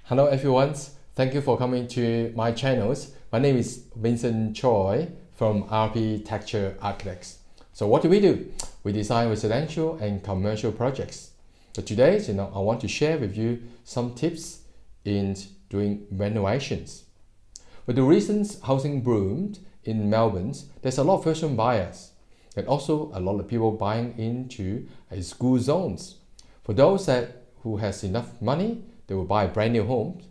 Hello everyone, thank you for coming to my channels. My name is Vincent Choi from Architecture Architects. So what do? We design residential and commercial projects. But today, I want to share with you some tips in doing renovations. With the recent housing boom in Melbourne, there's a lot of first-time buyers and also a lot of people buying into school zones. For those who has enough money, they will buy brand new homes.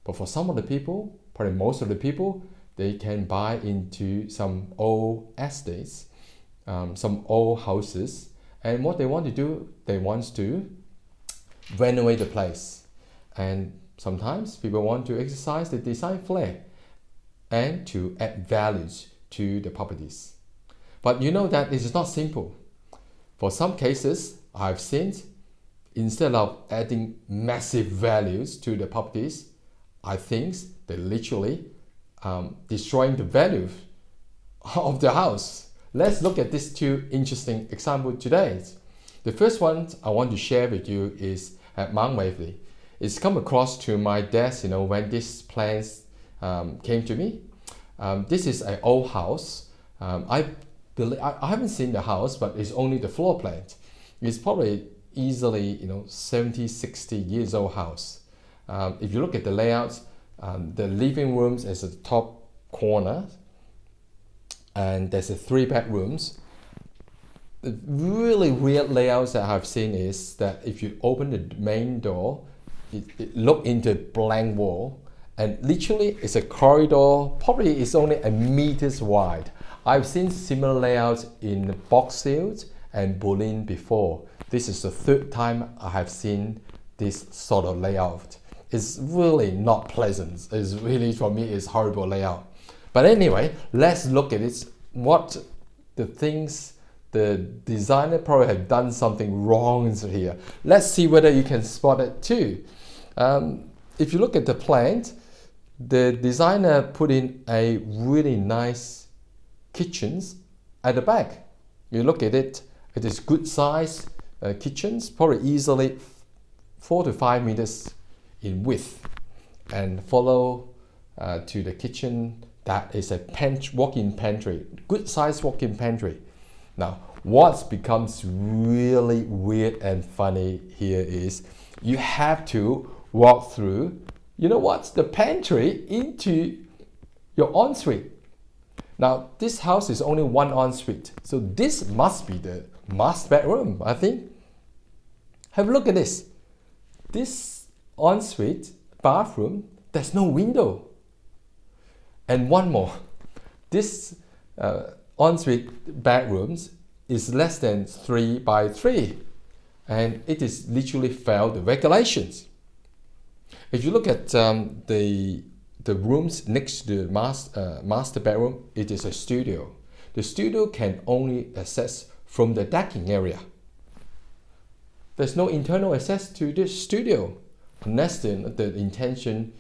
But for some of the people, probably most of the people, they can buy into some old estates, some old houses. And what they want to do, they want to renovate the place. And sometimes people want to exercise the design flair and to add values to the properties. But you know that it is not simple. For some cases, I've seen instead of adding massive values to the properties, I think they literally destroying the value of the house. Let's look at these two interesting examples today. The first one I want to share with you is at Mount Waverley. It's come across to my desk, when this plans came to me. This is an old house. I haven't seen the house, but it's only the floor plan. It's probably easily 70, 60 years old house. If you look at the layouts, the living rooms is at the top corner, and there's 3 bedrooms. The really weird layouts that I've seen is that if you open the main door, it look into blank wall, and literally it's a corridor, probably it's only a meters wide. I've seen similar layouts in Box Hills and Berlin before. This is the 3rd time I have seen this sort of layout. It's really not pleasant. It's really, for me, it's horrible layout. But anyway, let's look at it. What the things the designer probably have done something wrong here. Let's see whether you can spot it too. If you look at the plan, the designer put in a really nice kitchens at the back. You look at it, it is good size kitchens, probably easily 4 to 5 meters in width, and follow to the kitchen that is a walk-in pantry, good size walk-in pantry. Now, what becomes really weird and funny here is you have to walk through, the pantry into your ensuite. Now, this house is only 1 ensuite, so this must be the master bedroom, I think. Have a look at this. This ensuite bathroom, there's no window. And one more, this ensuite bedrooms is less than 3 by 3, and it is literally failed the regulations. If you look at the rooms next to the master bedroom, it is a studio. The studio can only access from the decking area. There's no internal access to this studio unless the intention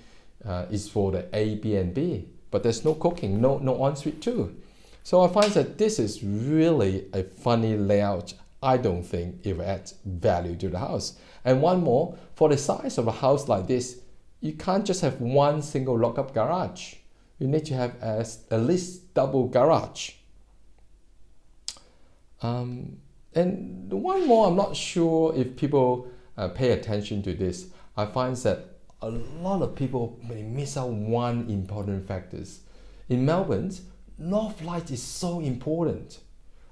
is for the Airbnb, but there's no cooking, no ensuite too. So I find that this is really a funny layout. I don't think it will add value to the house. And one more, for the size of a house like this, you can't just have one single lock-up garage. You need to have at least double garage. And one more, I'm not sure if people pay attention to this. I find that a lot of people may miss out one important factors. In Melbourne, north light is so important.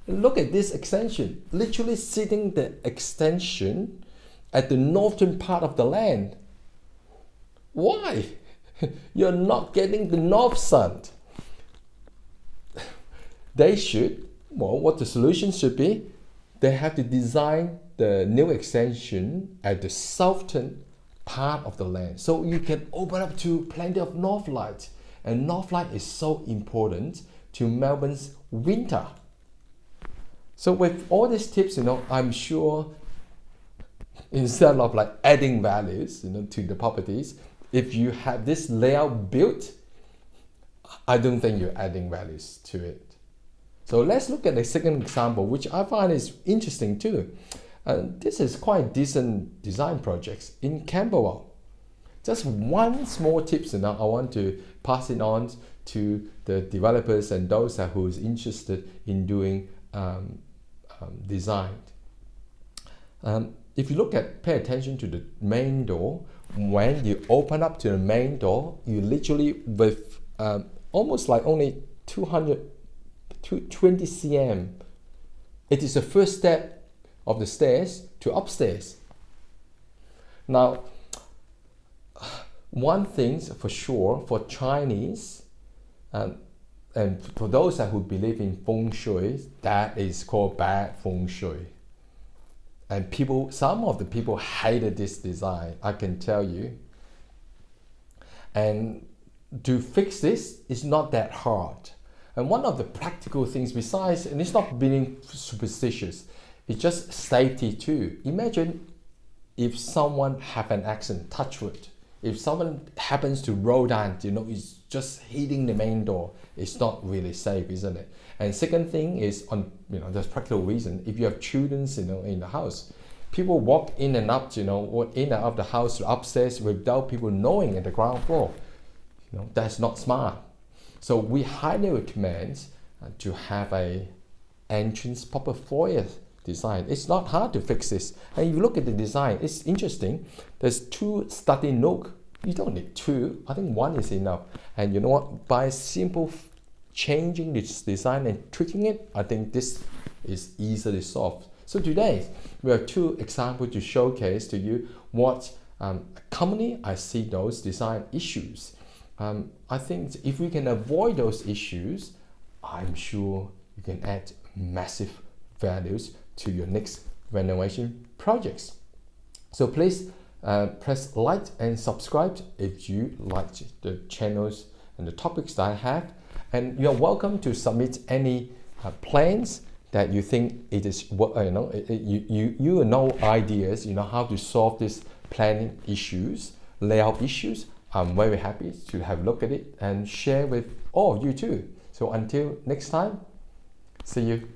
Look at this extension, literally sitting the extension at the northern part of the land. Why? You're not getting the north sun. They should, what the solution should be, they have to design the new extension at the southern part of the land, so you can open up to plenty of north light. And north light is so important to Melbourne's winter. So with all these tips, I'm sure instead of adding values, to the properties, if you have this layout built, I don't think you're adding values to it. So let's look at the second example, which I find is interesting too. This is quite decent design projects in Camberwell. Just one small tips, I want to pass it on to the developers and those who is interested in doing design. If you pay attention to the main door, when you open up to the main door, you literally with almost like only 20 cm. It is the first step of the stairs to upstairs. Now, one thing for sure for Chinese, and for those who believe in feng shui, that is called bad feng shui. And some of the people hated this design, I can tell you. And to fix this is not that hard. And one of the practical things besides, and it's not being superstitious, it's just safety too. Imagine if someone have an accident, touch wood. If someone happens to roll down, it's just hitting the main door. It's not really safe, isn't it? And second thing is there's practical reason. If you have children, in the house, people walk in and up, or in and out of the house to upstairs without people knowing at the ground floor. That's not smart. So we highly recommend to have a entrance proper foyer design. It's not hard to fix this. And if you look at the design, it's interesting. There's 2 study nooks. You don't need 2. I think 1 is enough. And you know what? By simple changing this design and tweaking it, I think this is easily solved. So today, we have 2 examples to showcase to you what commonly I see those design issues. I think if we can avoid those issues, I'm sure you can add massive values to your next renovation projects. So please press like and subscribe if you like the channels and the topics that I have. And you're welcome to submit any plans that you think it is, you know ideas, how to solve these planning issues, layout issues. I'm very happy to have a look at it and share with all of you too. So until next time, see you.